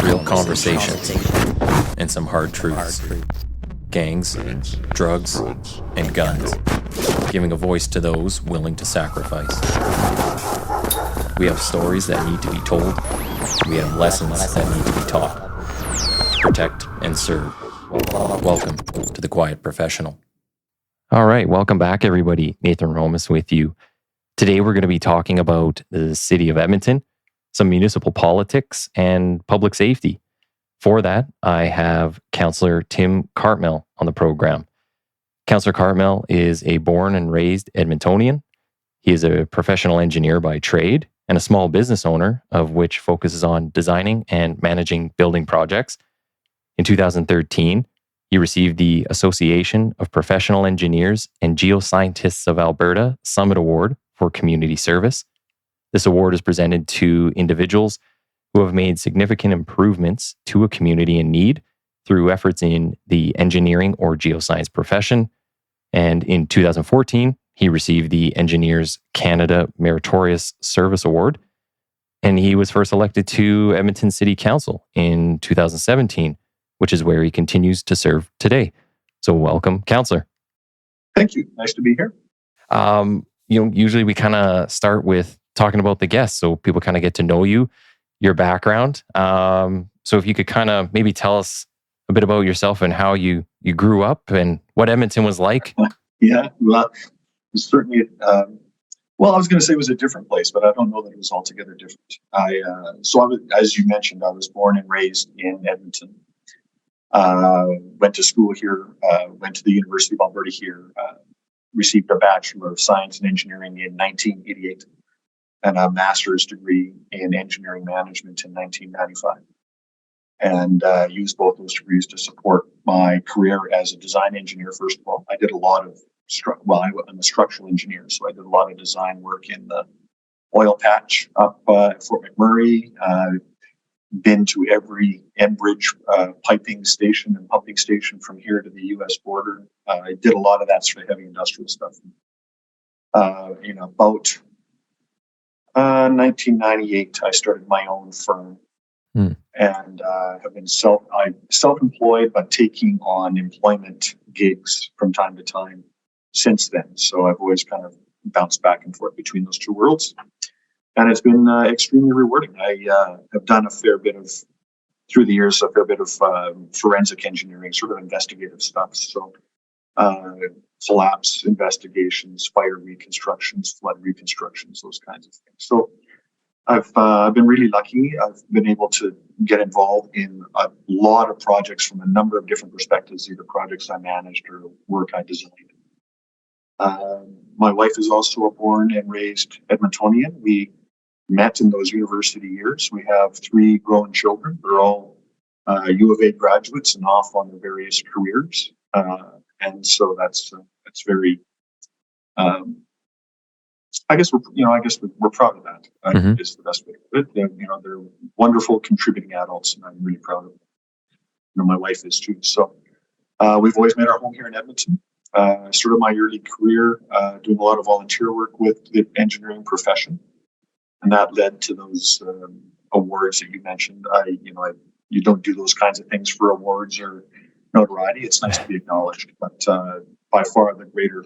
real conversations, and some hard truths. Gangs, drugs, and guns. Giving a voice to those willing to sacrifice. We have stories that need to be told. We have lessons that need to be taught. Protect and serve. Welcome to The Quiet Professional. All right, welcome back, everybody. Nathan Romas with you. Today, we're going to be talking about the city of Edmonton, some municipal politics, and public safety. For that, I have Councillor Tim Cartmell on the program. Councillor Cartmell is a born and raised Edmontonian. He is a professional engineer by trade and a small business owner, of which focuses on designing and managing building projects. In 2013, he received the Association of Professional Engineers and Geoscientists of Alberta Summit Award for Community Service. This award is presented to individuals who have made significant improvements to a community in need through efforts in the engineering or geoscience profession. And in 2014, he received the Engineers Canada Meritorious Service Award. And he was first elected to Edmonton City Council in 2017, which is where he continues to serve today. So welcome, Councillor. Thank you. Nice to be here. Usually we kind of start with talking about the guests so people kind of get to know you, your background. So if you could kind of maybe tell us a bit about yourself and how you grew up and what Edmonton was like. Yeah, well, it's certainly, I was going to say it was a different place, but I don't know that it was altogether different. As you mentioned, I was born and raised in Edmonton. Went to school here, went to the University of Alberta here, received a Bachelor of Science in Engineering in 1988 and a master's degree in engineering management in 1995. And used both those degrees to support my career as a design engineer. First of all, I did a lot of, I'm a structural engineer, so I did a lot of design work in the oil patch up at Fort McMurray. Been to every Enbridge piping station and pumping station from here to the U.S. border. I did a lot of that sort of heavy industrial stuff. In about 1998, I started my own firm and have been self-employed, but taking on employment gigs from time to time since then. So I've always kind of bounced back and forth between those two worlds. And it's been extremely rewarding. I have done through the years, a fair bit of forensic engineering, sort of investigative stuff. So collapse investigations, fire reconstructions, flood reconstructions, those kinds of things. So I've been really lucky. I've been able to get involved in a lot of projects from a number of different perspectives, either projects I managed or work I designed. My wife is also a born and raised Edmontonian. We met in those university years. We have 3 grown children. They're all U of A graduates and off on their various careers. And so that's very. I guess we're proud of that. Is the best way to put it. They're wonderful contributing adults, and I'm really proud of them. My wife is too. So we've always made our home here in Edmonton. Started my early career doing a lot of volunteer work with the engineering profession. And that led to those awards that you mentioned. You don't do those kinds of things for awards or notoriety. It's nice to be acknowledged, but by far the greater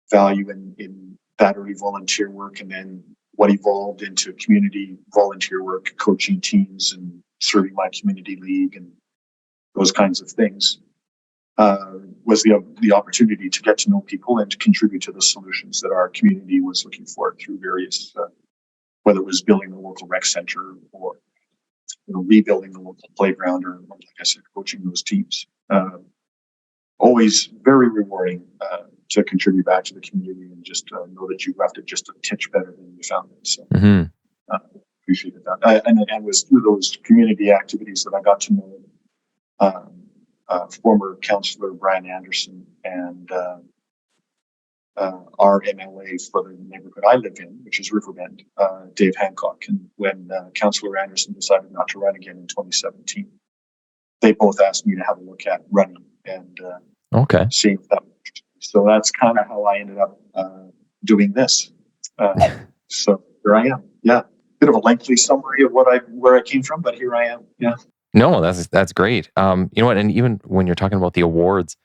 value in that early volunteer work, and then what evolved into community volunteer work, coaching teams, and serving my community league, and those kinds of things, was the opportunity to get to know people and to contribute to the solutions that our community was looking for through various. Whether it was building the local rec center or rebuilding the local playground, or like I said, coaching those teams. Always very rewarding to contribute back to the community and just know that you left it just a titch better than you found it. So appreciated that. And it was through those community activities that I got to know former Councillor Brian Anderson and our MLA for the neighborhood I live in, which is Riverbend, Dave Hancock. And when Councillor Anderson decided not to run again in 2017, they both asked me to have a look at running and seeing if that worked. So that's kind of how I ended up doing this. So here I am. Yeah. bit of a lengthy summary of where I came from, but here I am. Yeah. No, that's great. You know what? And even when you're talking about the awards,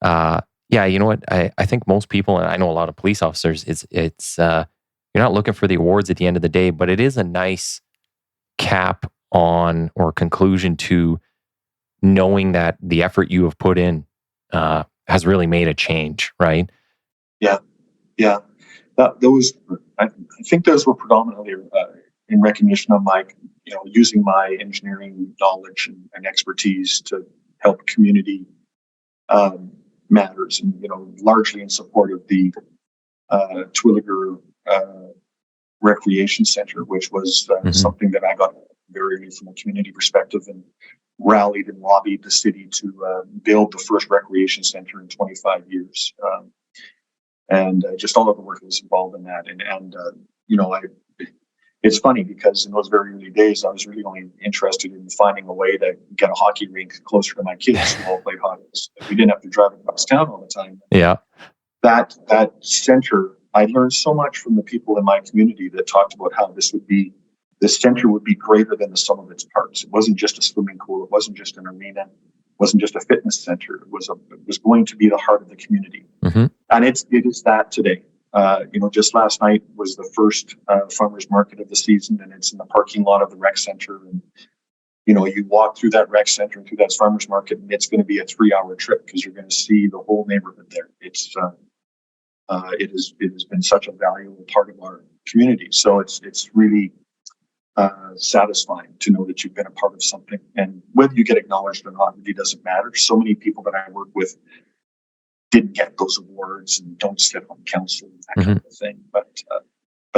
yeah, you know what? I think most people, and I know a lot of police officers, it's you're not looking for the awards at the end of the day, but it is a nice cap on or conclusion to knowing that the effort you have put in has really made a change, right? Yeah. Yeah. I think those were predominantly in recognition of my, using my engineering knowledge and expertise to help community matters, and largely in support of the Twilliger Recreation Center, which was something that I got very early from a community perspective, and rallied and lobbied the city to build the first recreation center in 25 years. And just all of the work that was involved in that. It's funny because in those very early days, I was really only interested in finding a way to get a hockey rink closer to my kids who all played hockey. So we didn't have to drive across town all the time. Yeah. That center, I learned so much from the people in my community that talked about how this center would be greater than the sum of its parts. It wasn't just a swimming pool. It wasn't just an arena. It wasn't just a fitness center. It was going to be the heart of the community. Mm-hmm. And it is that today. Just last night was the first farmers market of the season, and it's in the parking lot of the rec center. And you walk through that rec center and through that farmers market, and it's going to be a 3-hour trip because you're going to see the whole neighborhood there. It has been such a valuable part of our community. So it's really satisfying to know that you've been a part of something, and whether you get acknowledged or not really doesn't matter. So many people that I work with didn't get those awards and don't sit on council and that kind of thing, but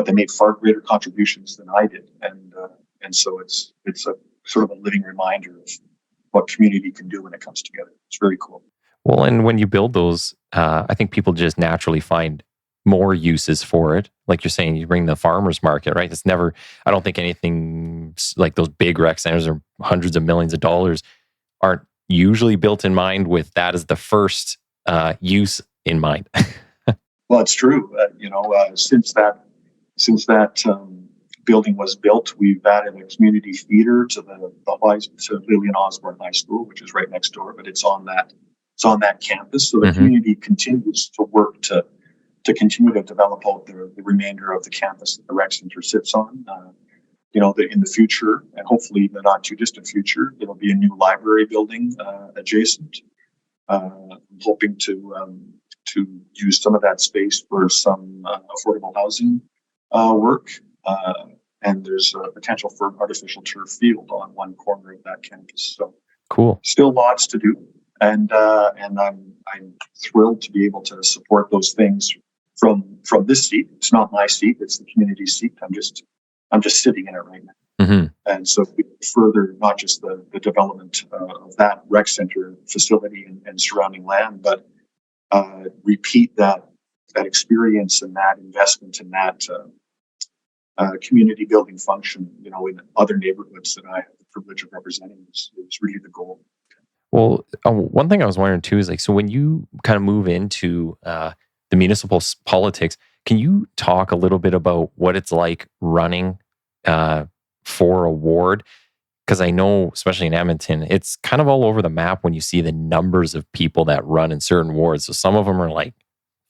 they made far greater contributions than I did, and so it's a sort of a living reminder of what community can do when it comes together. It's very cool. Well, and when you build those, I think people just naturally find more uses for it. Like you're saying, you bring the farmers market, right? I don't think anything like those big rec centers or hundreds of millions of dollars aren't usually built in mind with that as the first use in mind. Well, it's true. Since that building was built, we've added a community theater to to Lillian Osborne High School, which is right next door, but it's on that campus. So the community continues to work to continue to develop out the remainder of the campus that the rec center sits on. In the future, and hopefully in the not too distant future, there'll be a new library building adjacent. I'm hoping to use some of that space for some affordable housing work. And there's a potential for an artificial turf field on one corner of that campus. So cool. Still lots to do, and I'm thrilled to be able to support those things from this seat. It's not my seat; it's the community seat. I'm just sitting in it right now. Mm-hmm. And so we further not just the development of that rec center facility and surrounding land, but repeat that experience and that investment in that community building function, in other neighborhoods that I have the privilege of representing is really the goal. Well, one thing I was wondering too is so when you kind of move into the municipal politics, can you talk a little bit about what it's like running for a ward? Because I know, especially in Edmonton, it's kind of all over the map when you see the numbers of people that run in certain wards. So some of them are like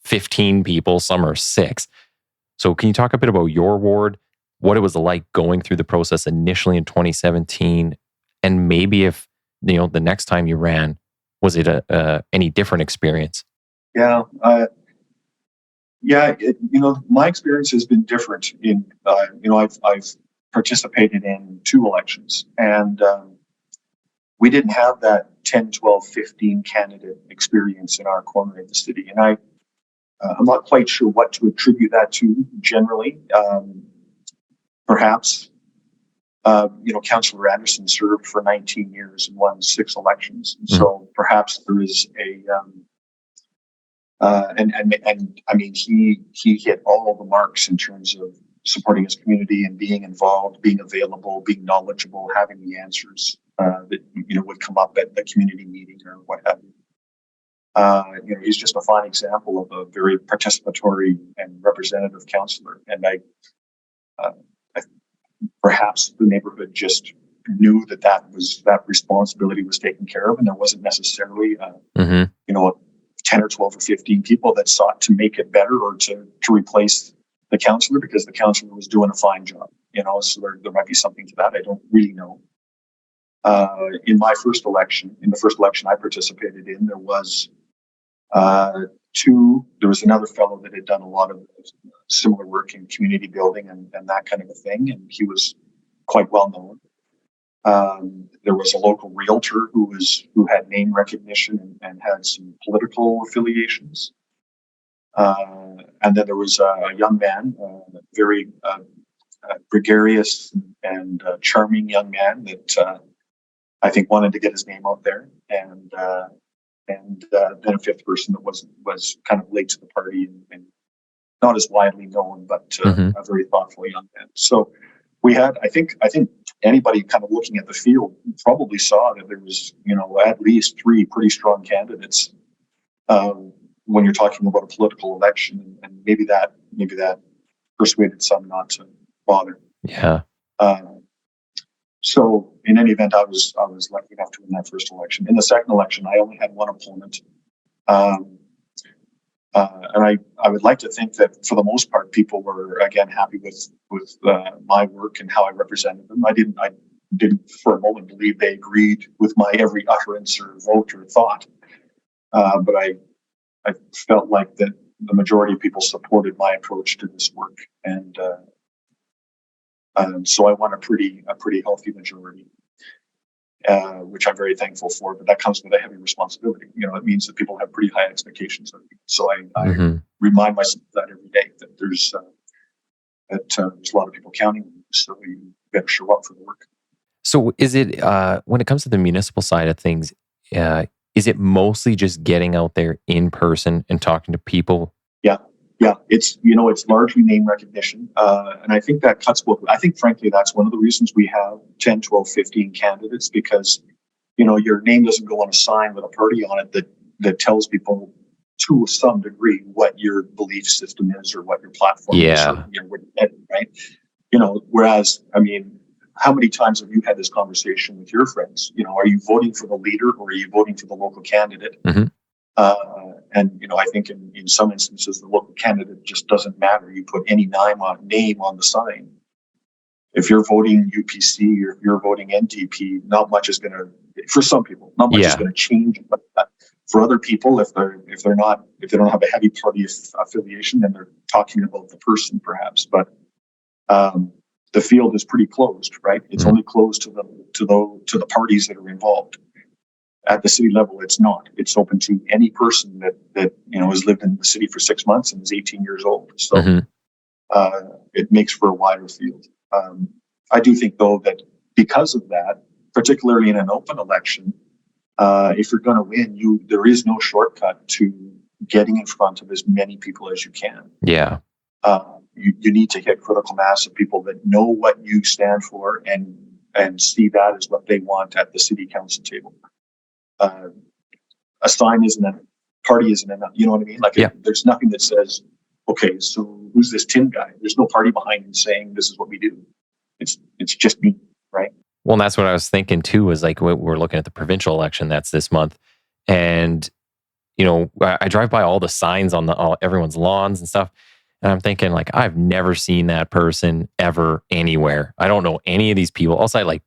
15 people, some are 6. So can you talk a bit about your ward, what it was like going through the process initially in 2017, and maybe if, the next time you ran, was it any different experience? Yeah. My experience has been different I've participated in 2 elections, and we didn't have that 10, 12, 15 candidate experience in our corner of the city. And I'm not quite sure what to attribute that to generally. Perhaps, Councillor Anderson served for 19 years and won 6 elections. And so perhaps there is he hit all the marks in terms of supporting his community and being involved, being available, being knowledgeable, having the answers that would come up at the community meeting or what have you. He's just a fine example of a very participatory and representative councillor. And perhaps the neighborhood just knew that responsibility was taken care of, and there wasn't necessarily Mm-hmm. a 10 or 12 or 15 people that sought to make it better or to replace the councillor because the councillor was doing a fine job. So there might be something to that. I don't really know. In the first election I participated in, there was there was another fellow that had done a lot of similar work in community building and that kind of a thing, and he was quite well known. There was a local realtor who had name recognition and had some political affiliations. And then there was a young man, very gregarious and charming young man that I think wanted to get his name out there. And then a fifth person that was kind of late to the party and not as widely known, but a very thoughtful young man. So we had, I think anybody kind of looking at the field probably saw that there was, at least 3 pretty strong candidates when you're talking about a political election, and maybe that persuaded some not to bother. Yeah. So in any event, I was lucky enough to win that first election. In the second election, I only had one opponent. And I would like to think that for the most part, people were again happy with my work and how I represented them. I didn't for a moment believe they agreed with my every utterance or vote or thought. But I felt like that the majority of people supported my approach to this work, and so I won a pretty healthy majority, which I'm very thankful for. But that comes with a heavy responsibility. It means that people have pretty high expectations of me. So I remind myself that every day that there's a lot of people counting on you, so you better show up for the work. So is it when it comes to the municipal side of things? Is it mostly just getting out there in person and talking to people? Yeah. It's largely name recognition. And I think that cuts both. I think, frankly, that's one of the reasons we have 10, 12, 15 candidates, because, your name doesn't go on a sign with a party on it that tells people to some degree what your belief system is or what your platform is, or, what you're heading, right? Whereas, how many times have you had this conversation with your friends? Are you voting for the leader or are you voting for the local candidate? Mm-hmm. And I think in some instances the local candidate just doesn't matter. You put any name on the sign. If you're voting UPC or if you're voting NDP, not much is going to, for some people, not much is going to change. But for other people, if they don't have a heavy party affiliation, then they're talking about the person perhaps. But the field is pretty closed, right? It's only closed to the parties that are involved. At the city level, it's not. It's open to any person that has lived in the city for 6 months and is 18 years old. So it makes for a wider field. I do think, though, that because of that, particularly in an open election, if you're going to win, there is no shortcut to getting in front of as many people as you can. Yeah. You need to hit critical mass of people that know what you stand for and see that as what they want at the city council table. A sign isn't enough. Party isn't enough. You know what I mean? There's nothing that says, okay, so who's this Tim guy? There's no party behind him saying this is what we do. It's just me, right? Well, and that's what I was thinking too. Was like we're looking at the provincial election that's this month, and I drive by all the signs on everyone's lawns and stuff, and I'm thinking like I've never seen that person ever anywhere. I don't know any of these people. Also, I like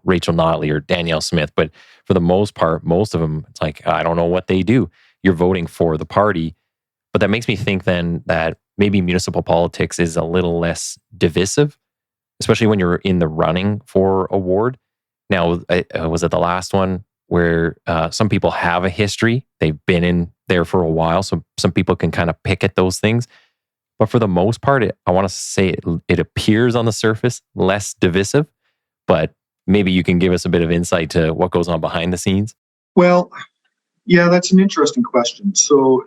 Rachel Notley or Danielle Smith, but for the most part, most of them, it's like, I don't know what they do. You're voting for the party. But that makes me think then that maybe municipal politics is a little less divisive, especially when you're in the running for a ward. Now, was it the last one where some people have a history? They've been in there for a while, so some people can kind of pick at those things. But for the most part, I want to say it appears on the surface less divisive, but maybe you can give us a bit of insight to what goes on behind the scenes. Well, yeah, that's an interesting question. So,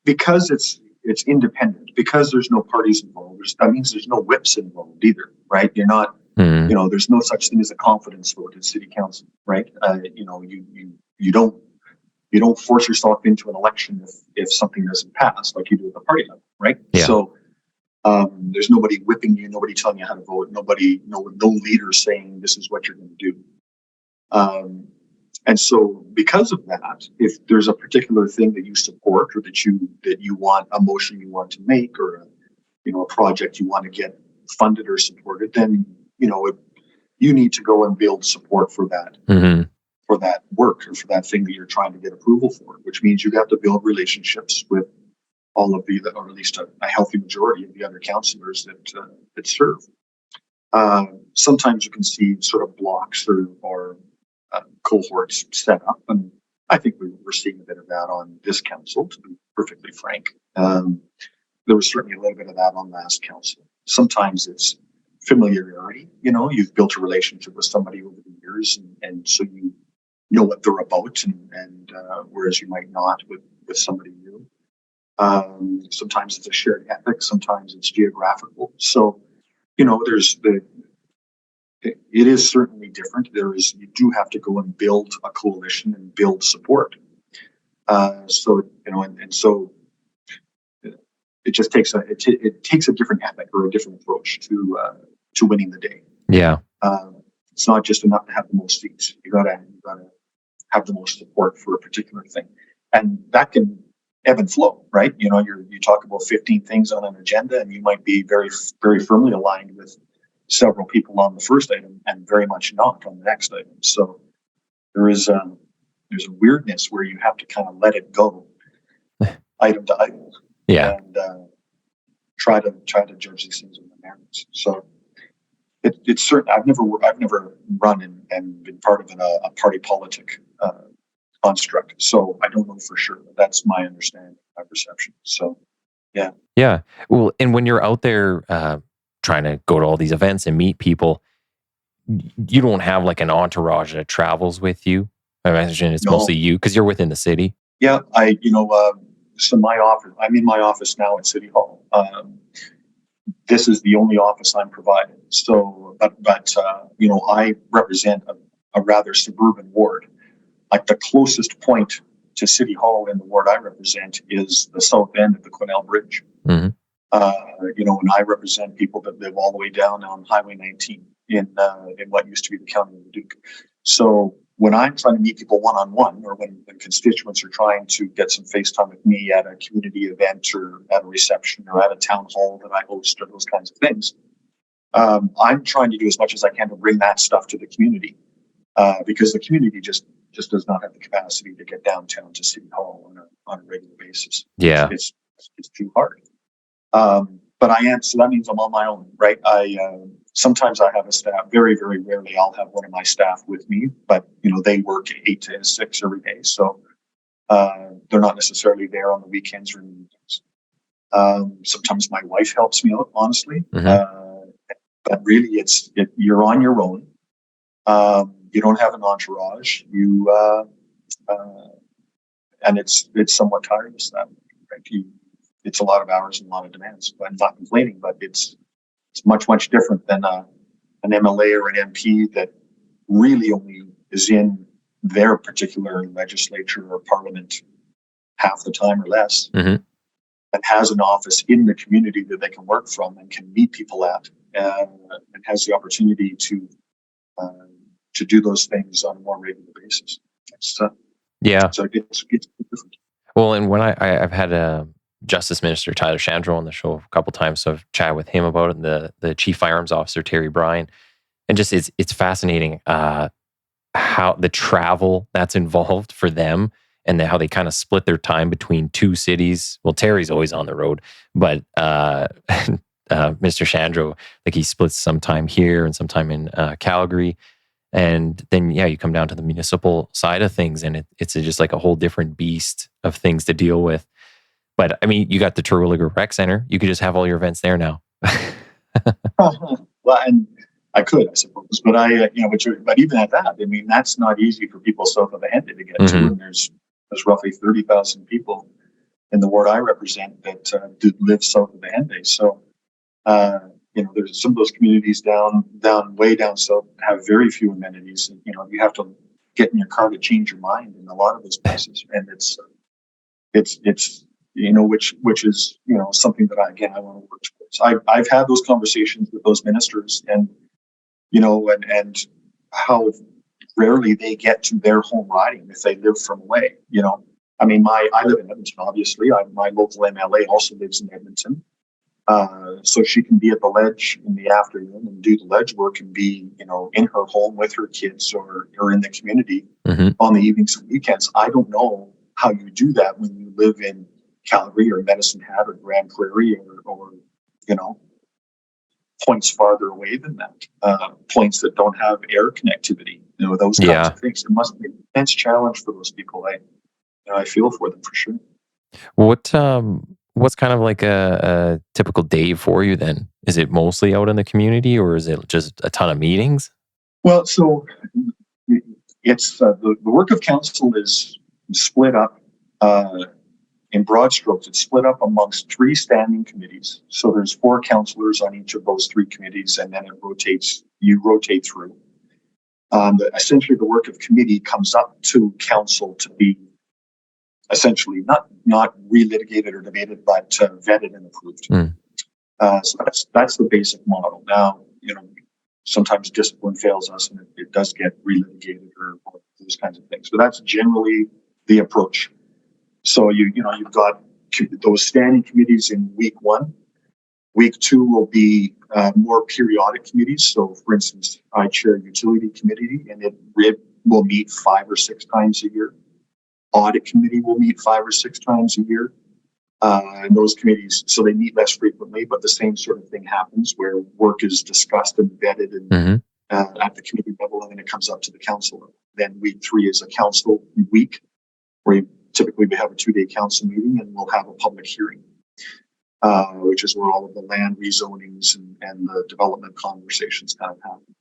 because it's independent, because there's no parties involved, that means there's no whips involved either, right? You're not, there's no such thing as a confidence vote at city council, right? You don't force yourself into an election if something doesn't pass like you do at the party level, right? Yeah. So, There's nobody whipping you, nobody telling you how to vote, no leader saying this is what you're going to do. And so because of that, if there's a particular thing that you support or that you want, a motion you want to make, or a project you want to get funded or supported, then you need to go and build support for that. For that work or for that thing that you're trying to get approval for, which means you have to build relationships with all of or at least a healthy majority of the other councillors that serve. Sometimes you can see sort of blocks or cohorts set up, and I think we're seeing a bit of that on this council, to be perfectly frank. There was certainly a little bit of that on last council. Sometimes it's familiarity. You've built a relationship with somebody over the years, and so you know what they're about, and whereas you might not with somebody new. Sometimes it's a shared ethic, sometimes it's geographical. So, it is certainly different. You do have to go and build a coalition and build support. So it just takes it takes a different ethic or a different approach to winning the day. Yeah. It's not just enough to have the most seats. You gotta have the most support for a particular thing, and that can ebb and flow, right? You talk about 15 things on an agenda, and you might be very, very firmly aligned with several people on the first item, and very much not on the next item. So there's a weirdness where you have to kind of let it go, item to item, and try to judge these things on the merits. So. It's certain. I've never run and been part of a party politic construct, so I don't know for sure. But that's my understanding, my perception. So, yeah. Yeah. Well, and when you're out there trying to go to all these events and meet people, you don't have like an entourage that travels with you. I imagine it's mostly you because you're within the city. Yeah, so my office. I'm in my office now at City Hall. This is the only office I'm provided. So, but I represent a rather suburban ward. Like the closest point to City Hall in the ward I represent is the south end of the Quesnel Bridge. Mm-hmm. And I represent people that live all the way down on Highway 19 in what used to be the County of Leduc. So when I'm trying to meet people one-on-one, or when constituents are trying to get some face time with me at a community event or at a reception or at a town hall that I host or those kinds of things, I'm trying to do as much as I can to bring that stuff to the community, because the community just does not have the capacity to get downtown to City Hall on a regular basis. Yeah. It's too hard. But I am, so that means I'm on my own, right? Sometimes I have a staff. Very, very rarely I'll have one of my staff with me, but they work 8 to 6 every day, so they're not necessarily there on the weekends or evenings. Sometimes my wife helps me out, honestly, but really you're on your own. You don't have an entourage. And it's somewhat tiresome, right? It's a lot of hours and a lot of demands. But I'm not complaining, but it's much, much different than an MLA or an MP that really only is in their particular legislature or parliament half the time or less, and has an office in the community that they can work from and can meet people at, and has the opportunity to do those things on a more regular basis. So it's different. Well, and when I've had Justice Minister Tyler Shandro on the show a couple times, so I've chatted with him about it, and the Chief Firearms Officer Terry Bryan, and just it's fascinating how the travel that's involved for them, and how they kind of split their time between two cities. Well, Terry's always on the road, but Mr. Shandro, like, he splits some time here and some time in Calgary. And then, you come down to the municipal side of things, and it's just like a whole different beast of things to deal with. But I mean, you got the Terwilliger Rec Center. You could just have all your events there now. Well, and I could, I suppose, but but even at that, I mean, that's not easy for people south of the Henday to get to. And there's roughly 30,000 people in the ward I represent that live south of the Henday. So, there's some of those communities way down south have very few amenities, and you have to get in your car to change your mind in a lot of those places, and it's which is, something that I want to work towards. I've had those conversations with those ministers, and, and how rarely they get to their home riding if they live from away, I mean, I live in Edmonton, obviously. My local MLA also lives in Edmonton. So she can be at the ledge in the afternoon and do the ledge work and be, in her home with her kids or in the community on the evenings and weekends. I don't know how you do that when you live in Calgary or Medicine Hat or Grand Prairie or points farther away than that, points that don't have air connectivity, those kinds of things. It must be an immense challenge for those people. I feel for them for sure. What's kind of like a typical day for you then? Is it mostly out in the community, or is it just a ton of meetings? Well, so it's the work of council is split up in broad strokes. It's split up amongst 3 standing committees. So there's 4 councillors on each of those 3 committees, and then you rotate through. Essentially, the work of committee comes up to council to be essentially not relitigated or debated, but vetted and approved. So that's the basic model. Now, sometimes discipline fails us, and it does get relitigated or those kinds of things. But that's generally the approach. So you've got those standing committees in week 1. Week 2 will be more periodic committees. So, for instance, I chair utility committee, and it will meet 5 or 6 times a year. Audit committee will meet 5 or 6 times a year. And those committees, so they meet less frequently, but the same sort of thing happens where work is discussed and vetted and at the committee level, and then it comes up to the council. Then week 3 is a council week, where typically we have a 2-day council meeting, and we'll have a public hearing, which is where all of the land rezonings and the development conversations kind of happen.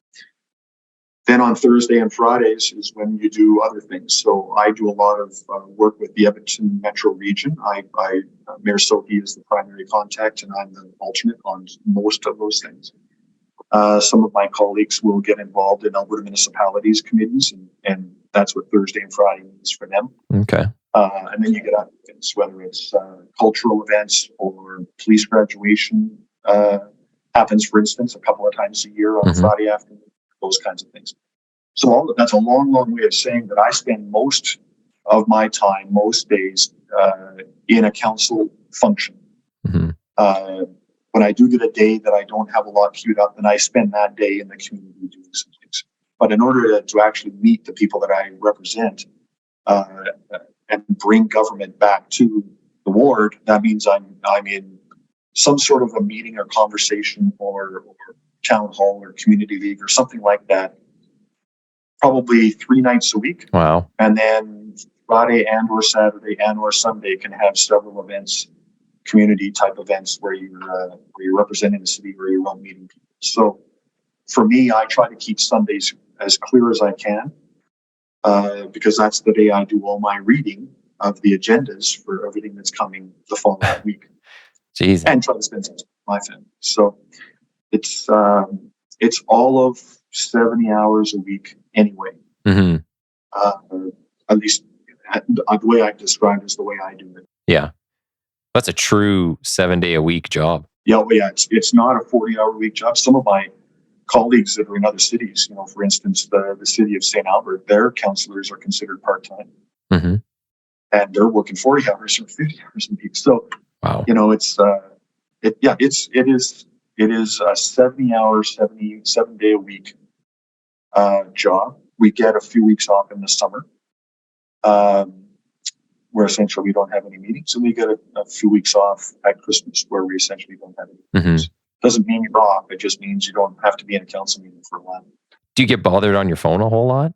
Then on Thursday and Fridays is when you do other things. So I do a lot of work with the Edmonton Metro region. Mayor Sohi is the primary contact, and I'm the alternate on most of those things. Some of my colleagues will get involved in Alberta municipalities committees, and that's what Thursday and Friday means for them. Okay. And then you get other things, whether it's cultural events or police graduation happens, for instance, a couple of times a year on Friday afternoon. Those kinds of things. So that's a long, long way of saying that I spend most of my time, most days, in a council function. When I do get a day that I don't have a lot queued up, then I spend that day in the community doing some things. But in order to actually meet the people that I represent and bring government back to the ward, that means I'm in some sort of a meeting or conversation or town hall or community league or something like that, probably 3 nights a week. Wow. And then Friday and or Saturday and or Sunday can have several events, community type events where you're representing the city or you're out meeting people. So for me, I try to keep Sundays as clear as I can because that's the day I do all my reading of the agendas for everything that's coming the following week. Jeez. And try to spend time with my family. So it's all of 70 hours a week anyway. At least the way I described is the way I do it. Yeah. That's a true 7-day-a-week job. Yeah, it's not a 40-hour week job. Some of my colleagues that are in other cities, for instance, the city of St. Albert, their councillors are considered part-time. And they're working 40 hours or 50 hours a week. So, wow. It is a 70-hour, 7-day-a-week job. We get a few weeks off in the summer, where essentially we don't have any meetings, and we get a few weeks off at Christmas, where we essentially don't have any meetings. Doesn't mean you're off. It just means you don't have to be in a council meeting for a while. Do you get bothered on your phone a whole lot?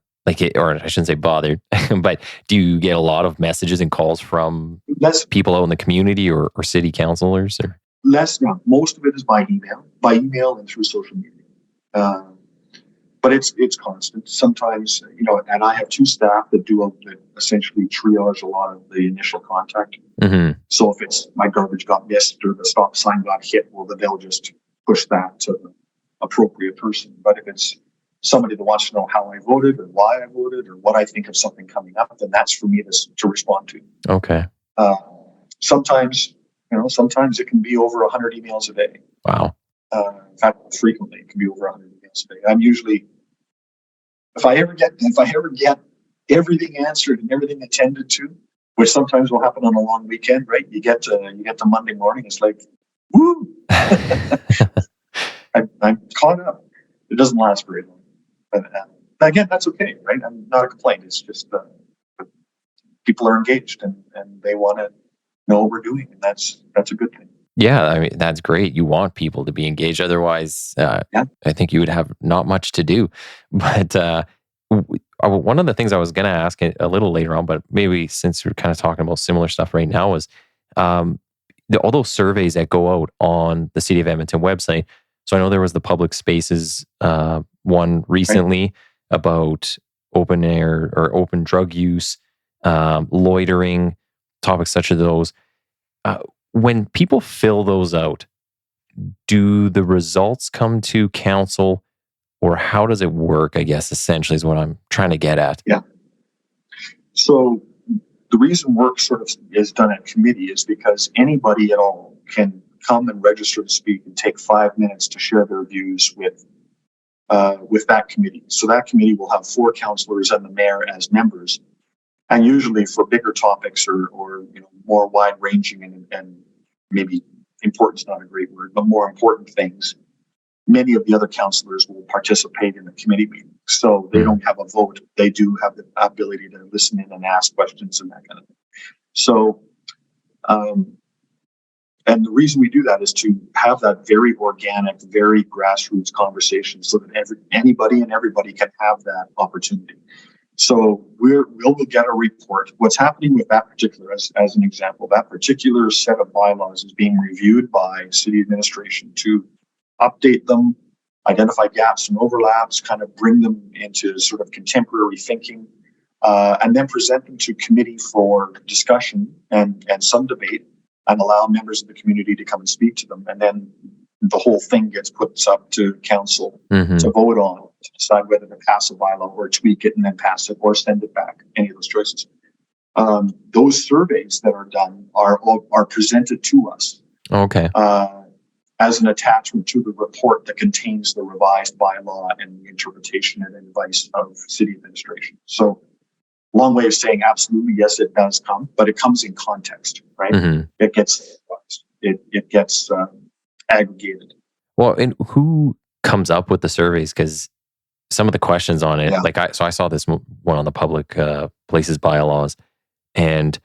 Or I shouldn't say bothered, but do you get a lot of messages and calls from people out in the community or city councilors? Or? Less now. Most of it is by email and through social media. But it's constant. Sometimes, and I have 2 staff that essentially triage a lot of the initial contact. So if it's my garbage got missed or the stop sign got hit, well, then they'll just push that to the appropriate person. But if it's somebody that wants to know how I voted or why I voted or what I think of something coming up, then that's for me to respond to. Okay. sometimes, sometimes it can be over 100 emails a day. Wow. In fact, frequently it can be over 100 emails a day. I'm usually, if I ever get everything answered and everything attended to, which sometimes will happen on a long weekend, right? You get to Monday morning, it's like, woo! I'm caught up. It doesn't last very long, but again, that's okay, right? I'm not a complaint. It's just people are engaged and they want to know what we're doing, and that's a good thing. Yeah, I mean, that's great. You want people to be engaged. Otherwise, I think you would have not much to do. But one of the things I was going to ask a little later on, but maybe since we're kind of talking about similar stuff right now, is all those surveys that go out on the City of Edmonton website. So I know there was the public spaces one recently about open air or open drug use, loitering, topics such as those. When people fill those out, do the results come to council, or how does it work? I guess essentially is what I'm trying to get at. Yeah. So the reason work sort of is done at committee is because anybody at all can come and register to speak and take 5 minutes to share their views with that committee. So that committee will have 4 councillors and the mayor as members. And usually for bigger topics or more wide-ranging and maybe important's not a great word, but more important things, many of the other councillors will participate in the committee meeting. So they don't have a vote. They do have the ability to listen in and ask questions and that kind of thing. So, and the reason we do that is to have that very organic, very grassroots conversation so that anybody and everybody can have that opportunity. So we'll get a report. What's happening with that particular, as an example, that particular set of bylaws is being reviewed by city administration to update them, identify gaps and overlaps, kind of bring them into sort of contemporary thinking, and then present them to committee for discussion and some debate, and allow members of the community to come and speak to them. And then the whole thing gets put up to council to vote on, to decide whether to pass a bylaw or tweak it and then pass it or send it back, any of those choices. Those surveys that are done are presented to us. Okay. As an attachment to the report that contains the revised bylaw and the interpretation and advice of city administration. So, long way of saying absolutely, yes, it does come, but it comes in context, right? It gets aggregated. Well, and who comes up with the surveys? Because some of the questions on it, I saw this one on the public places bylaws, and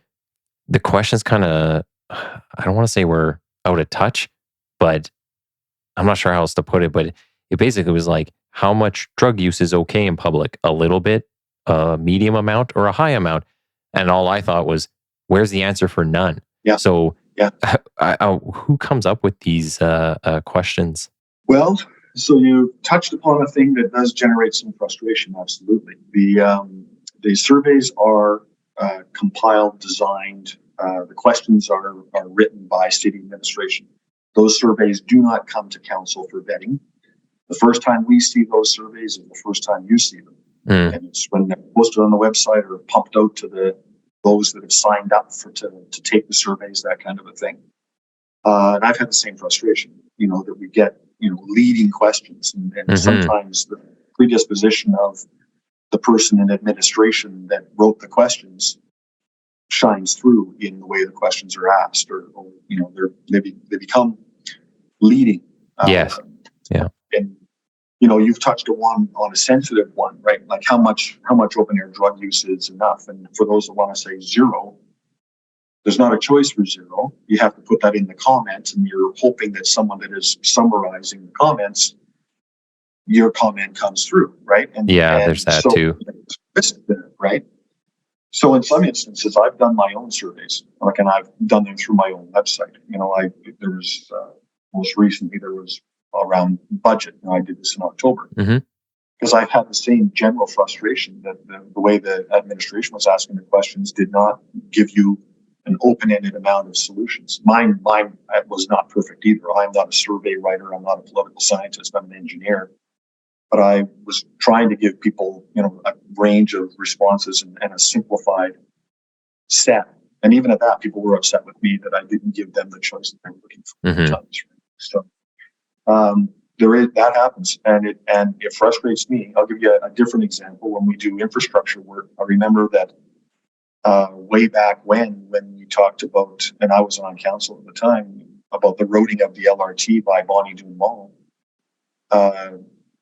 the questions kind of, I don't want to say we're out of touch, but I'm not sure how else to put it, but it basically was like, how much drug use is okay in public? A little bit, a medium amount, or a high amount? And all I thought was, where's the answer for none? Yeah. So who comes up with these questions? Well, so you touched upon a thing that does generate some frustration, absolutely. The surveys are compiled, designed, the questions are written by city administration. Those surveys do not come to council for vetting. The first time we see those surveys is the first time you see them. And it's when they're posted on the website or pumped out to those that have signed up to take the surveys, that kind of a thing. And I've had the same frustration, that we get, leading questions and sometimes the predisposition of the person in administration that wrote the questions shines through in the way the questions are asked, or they become leading. Yes. Yeah. And you've touched on a sensitive one, right? Like how much open air drug use is enough. And for those that want to say zero, there's not a choice for zero. You have to put that in the comments, and you're hoping that someone that is summarizing the comments, your comment comes through, right? And there's that too. Right? So in some instances, I've done my own surveys, and I've done them through my own website. There was most recently there was around budget. I did this in October because I've had the same general frustration that the way the administration was asking the questions did not give you an open-ended amount of solutions. Mine was not perfect either. I'm not a survey writer. I'm not a political scientist. I'm an engineer. But I was trying to give people, a range of responses and a simplified set. And even at that, people were upset with me that I didn't give them the choice that they were looking for. So that happens, and it frustrates me. I'll give you a different example. When we do infrastructure work, I remember that way back when we talked about, and I was on council at the time, about the roading of the LRT by Bonnie Doon Mall.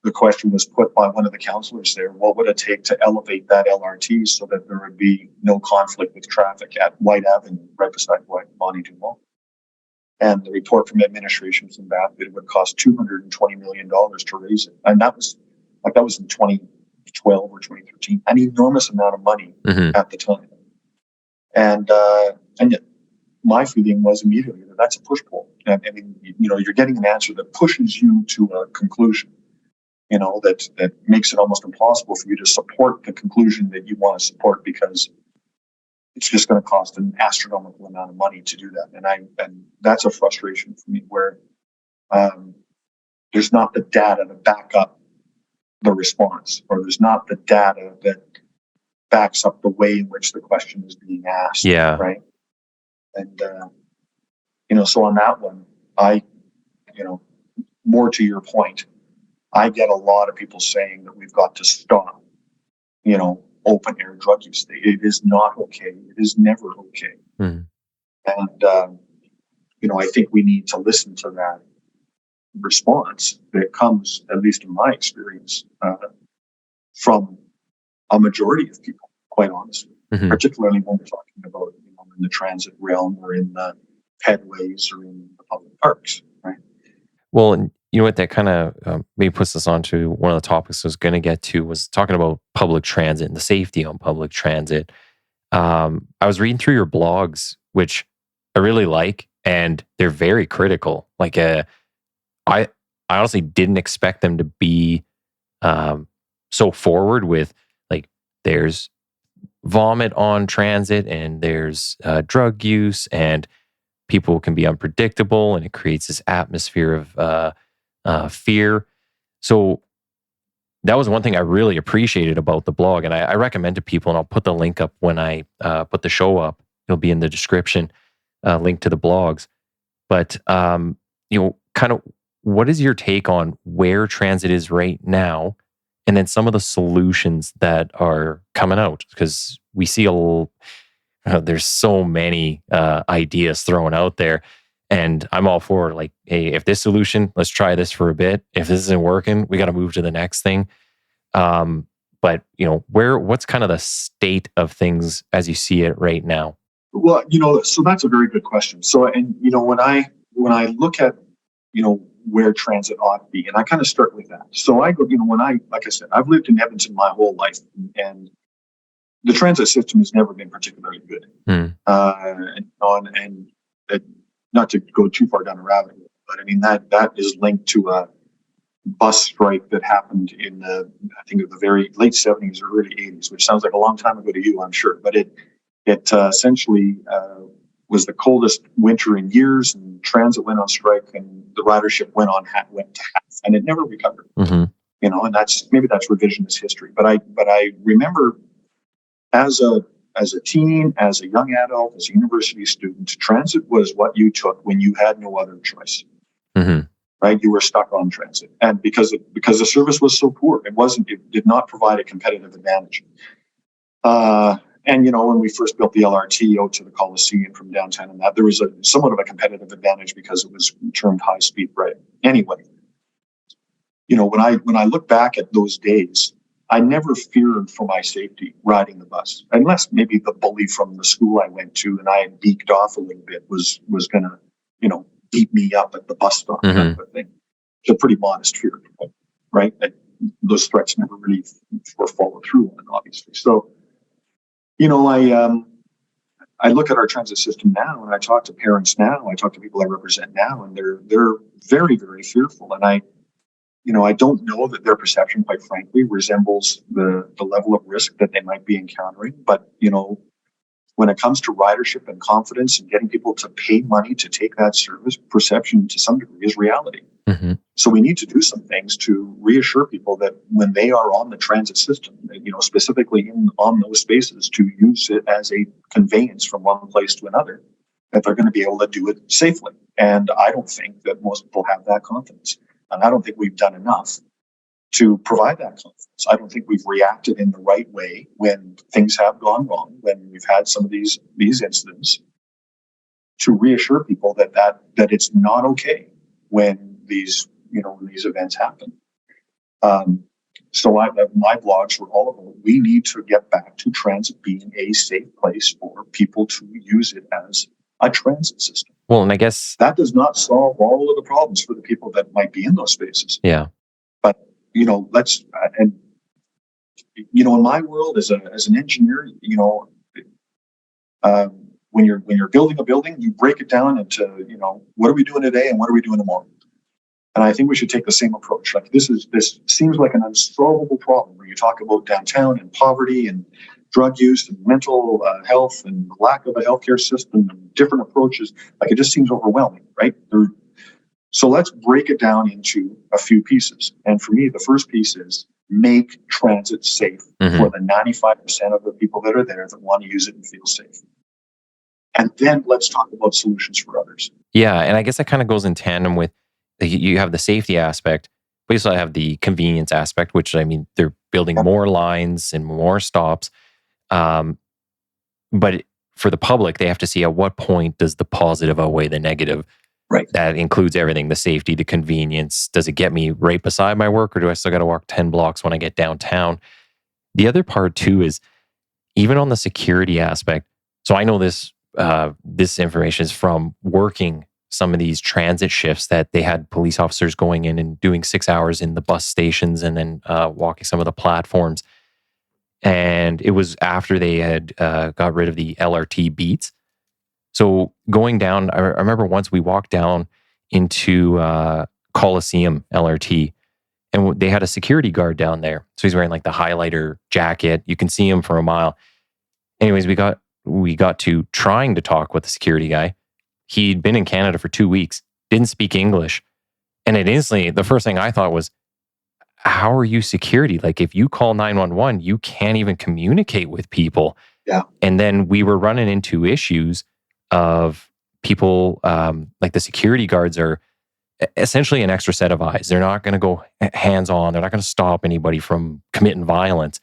The question was put by one of the councillors there: what would it take to elevate that LRT so that there would be no conflict with traffic at White Avenue, right beside Bonnie Doon Mall? And the report from administration from that it would cost $220 million to raise it, and that was in 2012 or 2013, an enormous amount of money at the time. And yet my feeling was immediately that that's a push pull. I mean, you're getting an answer that pushes you to a conclusion, that makes it almost impossible for you to support the conclusion that you want to support, because it's just going to cost an astronomical amount of money to do that. And that's a frustration for me, where there's not the data to back up the response, or there's not the data that backs up the way in which the question is being asked. Yeah. Right. And, so on that one, more to your point, I get a lot of people saying that we've got to stop, open air drug use. It is not okay. It is never okay. And, I think we need to listen to that response that comes, at least in my experience, from a majority of people, quite honestly, particularly when we're talking about, in the transit realm or in the pedways or in the public parks, right? Well, and you know what, that kind of maybe puts us on to one of the topics I was going to get to, was talking about public transit and the safety on public transit. I was reading through your blogs, which I really like, and they're very critical. Like, I honestly didn't expect them to be so forward with, like, there's vomit on transit and there's drug use, and people can be unpredictable, and it creates this atmosphere of fear. So that was one thing I really appreciated about the blog, and I recommend to people, and I'll put the link up when I put the show up. It'll be in the description, link to the blogs. But kind of, what is your take on where transit is right now, and then some of the solutions that are coming out? Because we see there's so many ideas thrown out there, and I'm all for, like, hey, if this solution, let's try this for a bit. If this isn't working, we got to move to the next thing. But what's kind of the state of things as you see it right now? Well, so that's a very good question. So, and when I look at where transit ought to be, and I kind of start with that. So I go, like I said, I've lived in Edmonton my whole life, and the transit system has never been particularly good. And not to go too far down the rabbit hole, but I mean that is linked to a bus strike that happened in I think the very late 70s or early 80s, which sounds like a long time ago to you, I'm sure, but it essentially was the coldest winter in years, and transit went on strike, and the ridership went to half, and it never recovered. And that's revisionist history. But I remember as a teen, as a young adult, as a university student, transit was what you took when you had no other choice. Right? You were stuck on transit, and because the service was so poor, it did not provide a competitive advantage. And when we first built the LRT out to the Coliseum from downtown, and that there was somewhat of a competitive advantage because it was termed high speed rail. Anyway, when I look back at those days, I never feared for my safety riding the bus, unless maybe the bully from the school I went to and I had beaked off a little bit was going to, beat me up at the bus stop, kind of a thing. It's a pretty modest fear, right? Those threats never really were followed through on, obviously. So, I look at our transit system now, and I talk to parents now, I talk to people I represent now, and they're very, very fearful. And I don't know that their perception, quite frankly, resembles the level of risk that they might be encountering. But, when it comes to ridership and confidence and getting people to pay money to take that service, perception to some degree is reality. So we need to do some things to reassure people that when they are on the transit system, specifically on those spaces, to use it as a conveyance from one place to another, that they're going to be able to do it safely. And I don't think that most people have that confidence. And I don't think we've done enough to provide that confidence. I don't think we've reacted in the right way when things have gone wrong, when we've had some of these incidents, to reassure people that it's not okay when these events happen. So my blogs were all about, we need to get back to transit being a safe place for people to use it as a transit system. Well, and I guess that does not solve all of the problems for the people that might be in those spaces. Yeah. But, let's, and, in my world as an engineer, when you're building a building, you break it down into, what are we doing today and what are we doing tomorrow? And I think we should take the same approach. Like this seems like an unsolvable problem where you talk about downtown and poverty and drug use and mental health and lack of a healthcare system and different approaches. Like it just seems overwhelming, right? So let's break it down into a few pieces. And for me, the first piece is make transit safe for the 95% of the people that are there that want to use it and feel safe. And then let's talk about solutions for others. Yeah, and I guess that kind of goes in tandem with, you have the safety aspect, but you also have the convenience aspect, which, I mean, they're building more lines and more stops. But for the public, they have to see at what point does the positive outweigh the negative. Right. That includes everything, the safety, the convenience. Does it get me right beside my work, or do I still got to walk 10 blocks when I get downtown? The other part too is even on the security aspect. So I know this information is from working some of these transit shifts that they had police officers going in and doing 6 hours in the bus stations and then walking some of the platforms. And it was after they had got rid of the LRT beats. So going down, I remember once we walked down into Coliseum LRT, and they had a security guard down there. So he's wearing like the highlighter jacket. You can see him for a mile. Anyways, we got to trying to talk with the security guy. He'd been in Canada for 2 weeks, didn't speak English. And it instantly, the first thing I thought was, how are you security? Like if you call 911, you can't even communicate with people. Yeah. And then we were running into issues of people, like the security guards are essentially an extra set of eyes. They're not going to go hands-on. They're not going to stop anybody from committing violence.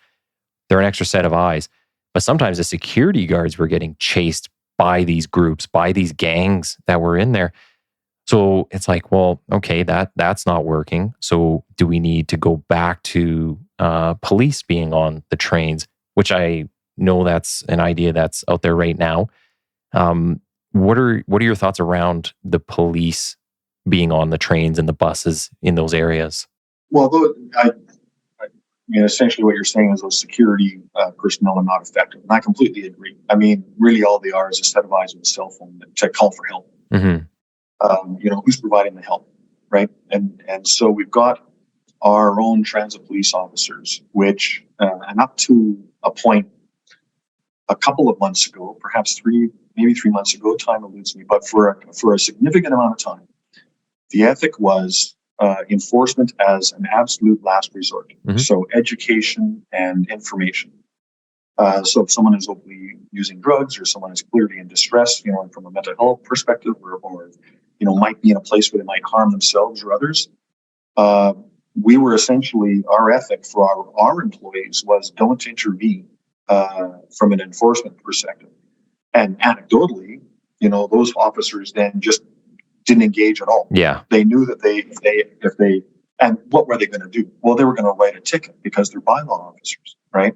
They're an extra set of eyes. But sometimes the security guards were getting chased by these groups, by these gangs that were in there. So it's like, well, okay, that's not working. So do we need to go back to police being on the trains, which I know that's an idea that's out there right now. What are your thoughts around the police being on the trains and the buses in those areas? Well, I mean, essentially what you're saying is those security personnel are not effective. And I completely agree. I mean, really all they are is a set of eyes with a cell phone to call for help. Who's providing the help, right? And so we've got our own transit police officers, which, and up to a point a couple of months ago, perhaps maybe 3 months ago, time eludes me, but for a significant amount of time, the ethic was enforcement as an absolute last resort. So education and information. So if someone is openly using drugs or someone is clearly in distress, from a mental health perspective or might be in a place where they might harm themselves or others, we were essentially, our ethic for our employees was don't intervene from an enforcement perspective. And anecdotally, those officers then just didn't engage at all. Yeah. They knew that if they, and what were they going to do? Well, they were going to write a ticket because they're bylaw officers, right?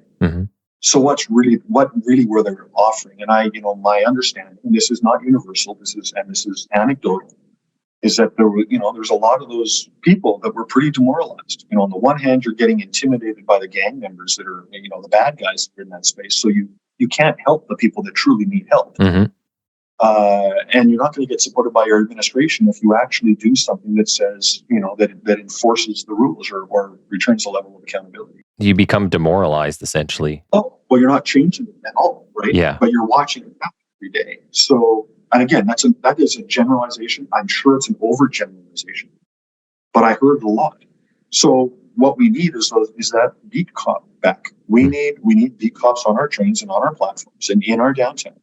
So what really were they offering? And my understanding, and this is not universal, this is anecdotal, is that there's a lot of those people that were pretty demoralized. On the one hand, you're getting intimidated by the gang members that are, the bad guys that are in that space. So you can't help the people that truly need help. And you're not going to get supported by your administration if you actually do something that says, that enforces the rules or returns a level of accountability. You become demoralized, essentially. Oh, well, you're not changing it at all, right? Yeah. But you're watching it happen every day. So, and again, that is a generalization. I'm sure it's an overgeneralization. but I heard it a lot. So what we need is that beat cop back. We need beat cops on our trains and on our platforms and in our downtown.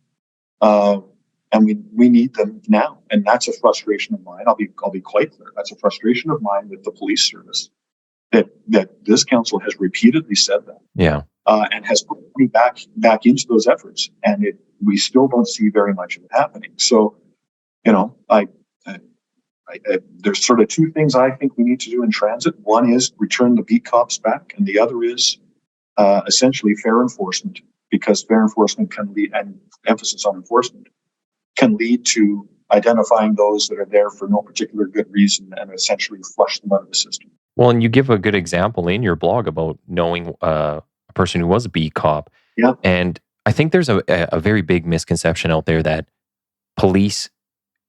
And we need them now. And that's a frustration of mine. I'll be quite clear. That's a frustration of mine with the police service. That this council has repeatedly said that. Yeah. And has put me back into those efforts. And we still don't see very much of it happening. So, there's sort of two things I think we need to do in transit. One is return the beat cops back, and the other is essentially fair enforcement, because fair enforcement can lead, and emphasis on enforcement, can lead to identifying those that are there for no particular good reason and essentially flush them out of the system. Well, and you give a good example in your blog about knowing a person who was a beat cop. Yeah. And I think there's a very big misconception out there that police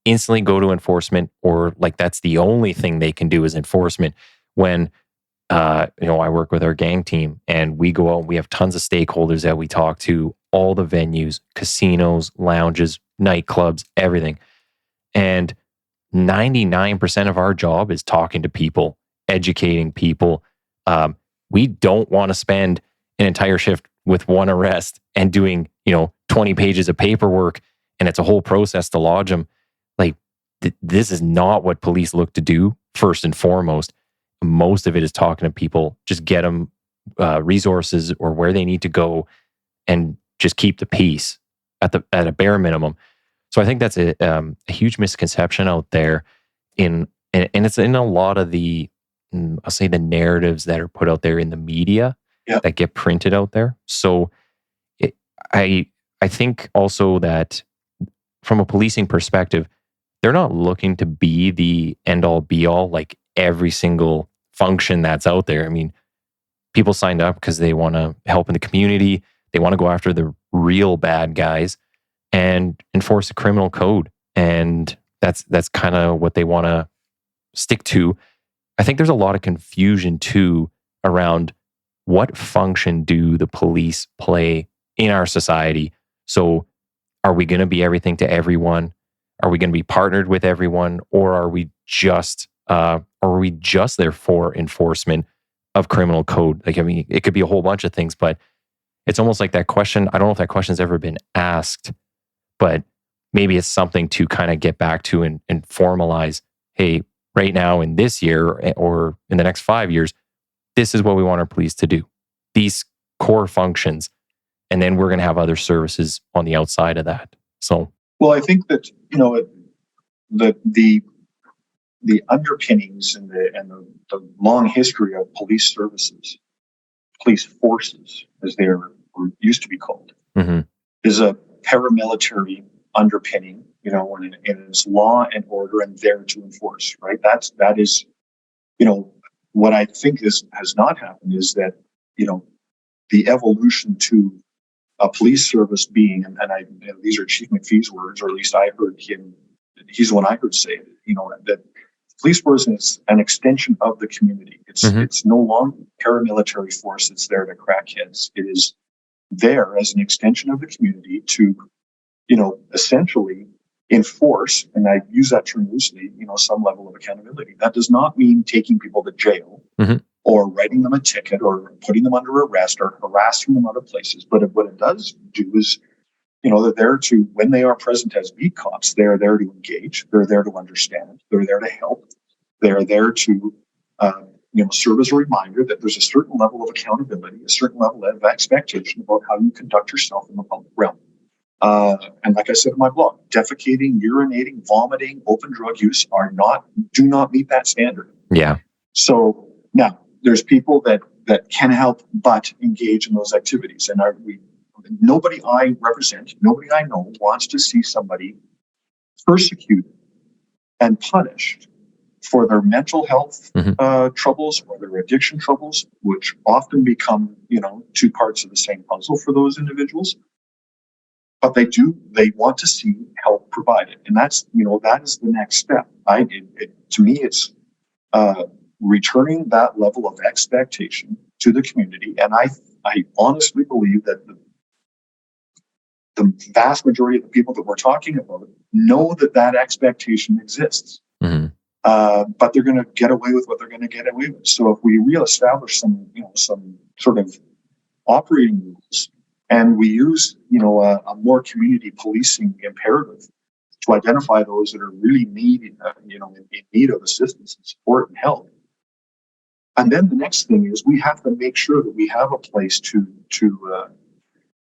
instantly go to enforcement, or like that's the only thing they can do is enforcement. When I work with our gang team and we go out and we have tons of stakeholders that we talk to, all the venues, casinos, lounges, nightclubs, everything. And 99% of our job is talking to people, educating people. We don't want to spend an entire shift with one arrest and doing, 20 pages of paperwork, and it's a whole process to lodge them. Like, this is not what police look to do first and foremost. Most of it is talking to people, just get them resources or where they need to go, and just keep the peace at a bare minimum. So I think that's a huge misconception out there, and it's in a lot of the, I'll say, the narratives that are put out there in the media that get printed out there. So I think also that from a policing perspective, they're not looking to be the end all be all, like every single function that's out there. I mean, people signed up because they want to help in the community. They want to go after the real bad guys and enforce the criminal code. And that's kind of what they want to stick to. I think there's a lot of confusion too around what function do the police play in our society. So are we going to be everything to everyone? Are we going to be partnered with everyone? Or are we just there for enforcement of criminal code? Like, I mean, it could be a whole bunch of things, but it's almost like that question. I don't know if that question's ever been asked, but maybe it's something to kind of get back to and formalize. Hey, right now in this year or in the next 5 years, this is what we want our police to do. These core functions. And then we're going to have other services on the outside of that. So, well, I think that, the underpinnings and the long history of police services, police forces, as they used to be called, is a paramilitary underpinning, and it's law and order and there to enforce, right? That is, what I think has not happened is that, the evolution to a police service being, and these are Chief McPhee's words, or at least I heard him, he's the one I heard say it, that police force is an extension of the community. It's no longer a paramilitary force that's there to crack heads. It is there as an extension of the community to, essentially enforce, and I use that term loosely, some level of accountability. That does not mean taking people to jail or writing them a ticket or putting them under arrest or harassing them out of places. But what it does do is, they're there to, when they are present as beat cops, they're there to engage, they're there to understand, they're there to help, they're there to, serve as a reminder that there's a certain level of accountability, a certain level of expectation about how you conduct yourself in the public realm. And like I said in my blog, defecating, urinating, vomiting, open drug use do not meet that standard. Yeah. So now there's people that can help but engage in those activities. And nobody I represent, nobody I know wants to see somebody persecuted and punished for their mental health troubles or their addiction troubles, which often become, two parts of the same puzzle for those individuals. But they want to see help provided. And that's, that is the next step. To me, it's returning that level of expectation to the community. And I honestly believe that the vast majority of the people that we're talking about know that expectation exists. But they're going to get away with what they're going to get away with. So if we reestablish some sort of operating rules, and we use, a more community policing imperative to identify those that are really in need of assistance and support and help. And then the next thing is we have to make sure that we have a place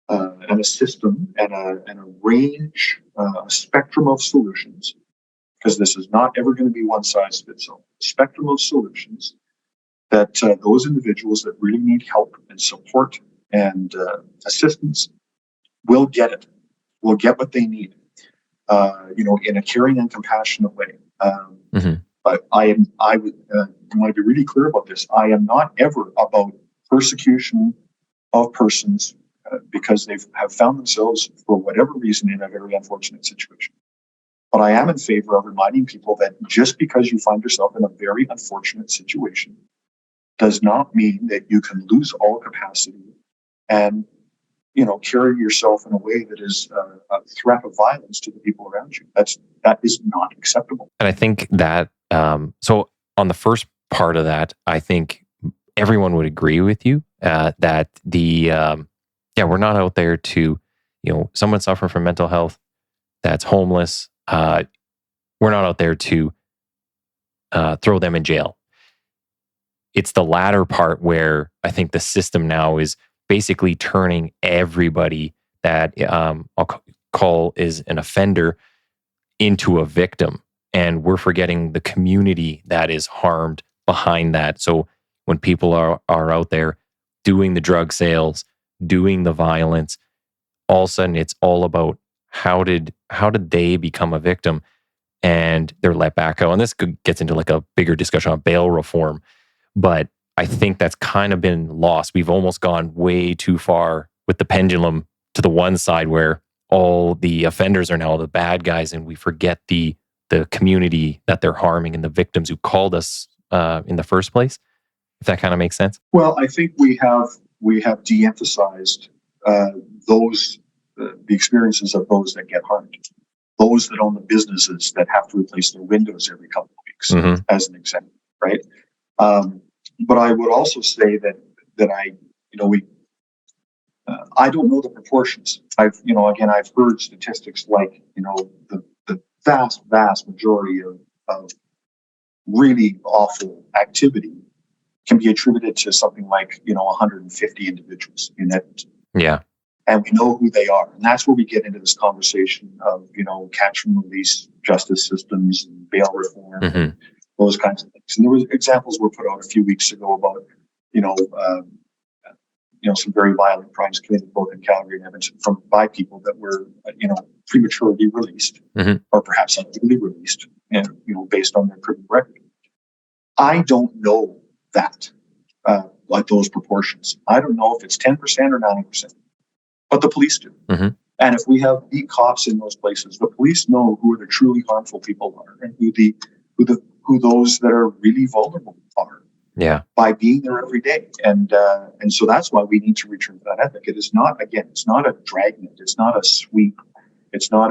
and a system and a range, a spectrum of solutions, because this is not ever going to be one size fits all. Spectrum of solutions that those individuals that really need help and support and assistance will get it, will get what they need, in a caring and compassionate way. But I want to be really clear about this. I am not ever about persecution of persons because they have found themselves, for whatever reason, in a very unfortunate situation. But I am in favor of reminding people that just because you find yourself in a very unfortunate situation does not mean that you can lose all capacity and, carry yourself in a way that is a threat of violence to the people around you. That is not acceptable. And I think that, so on the first part of that, I think everyone would agree with you that we're not out there to, someone suffering from mental health that's homeless. We're not out there to throw them in jail. It's the latter part where I think the system now is basically turning everybody that I'll call is an offender into a victim. And we're forgetting the community that is harmed behind that. So when people are out there doing the drug sales, doing the violence, all of a sudden it's all about how did they become a victim, and they're let back out. And this gets into like a bigger discussion on bail reform, but I think that's kind of been lost. We've almost gone way too far with the pendulum to the one side where all the offenders are now the bad guys, and we forget the community that they're harming and the victims who called us in the first place. If that kind of makes sense. Well, I think we have de-emphasized the experiences of those that get harmed, those that own the businesses that have to replace their windows every couple of weeks, as an example, right? But I would also say that I don't know the proportions. I've heard statistics like, the vast majority of really awful activity can be attributed to something like, 150 individuals in Edmonton. Yeah. And we know who they are. And that's where we get into this conversation of, catch and release justice systems and bail reform, and those kinds of things. And there was examples were put out a few weeks ago about, some very violent crimes committed both in Calgary and Edmonton by people that were, prematurely released or perhaps unduly released, and, based on their criminal record. I don't know that, like those proportions. I don't know if it's 10% or 90%, but the police do. And if we have beat cops in those places, the police know who the truly harmful people are and who those that are really vulnerable are. Yeah. By being there every day. And so that's why we need to return to that ethic. It is not, again, it's not a dragnet. It's not a sweep. It's not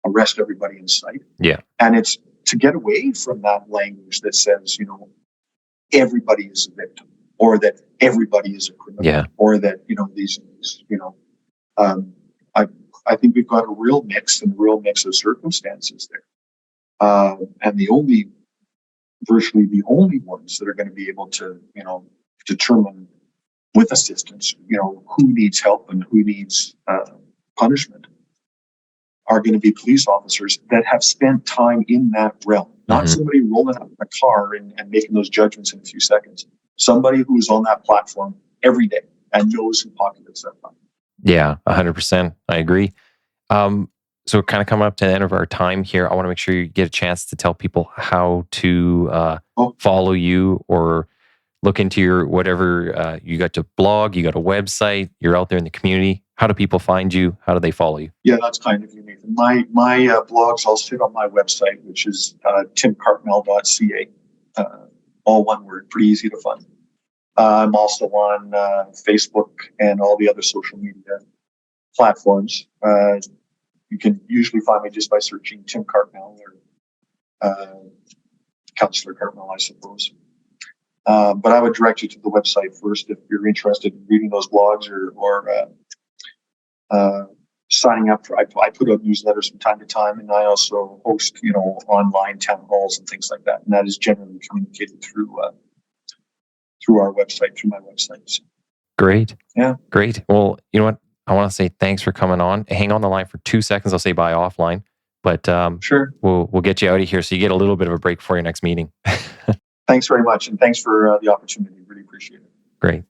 arrest everybody in sight. Yeah. And it's to get away from that language that says, everybody is a victim, or that everybody is a criminal, or that, I think we've got a real mix of circumstances there. And virtually the only ones that are going to be able to, determine with assistance, who needs help and who needs punishment are going to be police officers that have spent time in that realm, not somebody rolling up in a car and making those judgments in a few seconds. Somebody who's on that platform every day and knows who populates that platform. Yeah, 100%. I agree. So kind of coming up to the end of our time here, I want to make sure you get a chance to tell people how to follow you or look into your whatever. You got to blog, you got a website, you're out there in the community. How do people find you? How do they follow you? Yeah, that's kind of you, Nathan. My blogs all sit on my website, which is timcartmell.ca. All one word, pretty easy to find. I'm also on Facebook and all the other social media platforms. You can usually find me just by searching Tim Cartmell or Councillor Cartmell, I suppose. But I would direct you to the website first if you're interested in reading those blogs or signing up for. I put out newsletters from time to time, and I also host, online town halls and things like that. And that is generally communicated through our website, through my website. So, Great. yeah. Great. Well, you know what? I want to say thanks for coming on. Hang on the line for 2 seconds. I'll say bye offline, but sure. We'll get you out of here so you get a little bit of a break before your next meeting. Thanks very much, and thanks for the opportunity. Really appreciate it. Great.